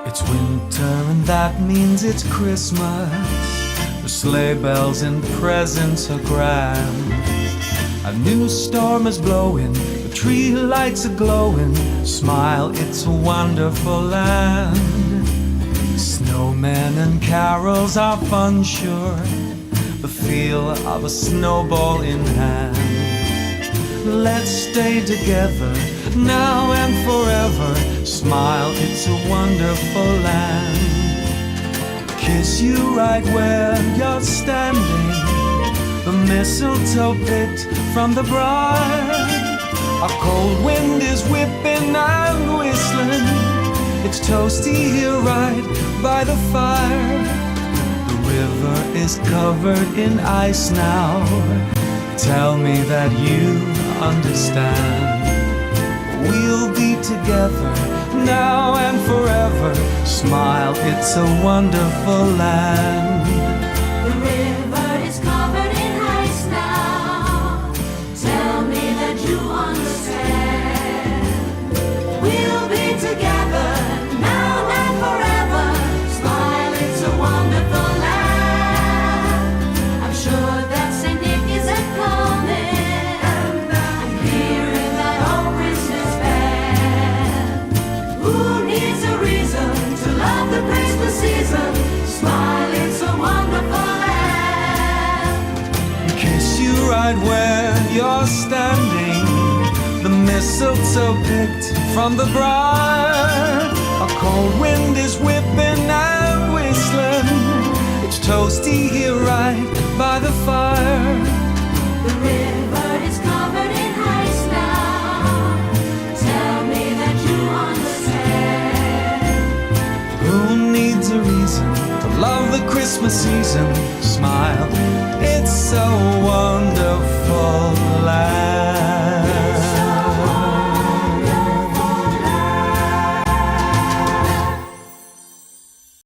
It's winter and that means it's Christmas. The sleigh bells and presents are grand. A new storm is blowing, the tree lights are glowing. Smile, it's a wonderful land. Snowmen and carols are fun, sure. The feel of a snowball in hand. Let's stay together now and forever. Smile, it's a wonderful land. Kiss you right where you're standing. The mistletoe picked from the bride. A cold wind is whipping and whistling. It's toasty here right by the fire. The river is covered in ice now. Tell me that you understand. We'll be together now and forever. Smile, it's a wonderful land. The river is covered in ice now. Tell me that you understand. We'll be together now and forever. Smile, it's a wonderful land. I'm sure that Saint Nick isn't coming. I'm hearing that old Christmas band. Who needs a reason to love the Christmas season? Smile, it's a wonderful land. Kiss you right where you're standing. The mistletoe picked from the bride. A cold wind is whipping and whistling. It's toasty here right by the fire. The river is covered in ice now. Tell me that you understand. Who needs a reason to love the Christmas season? Smile,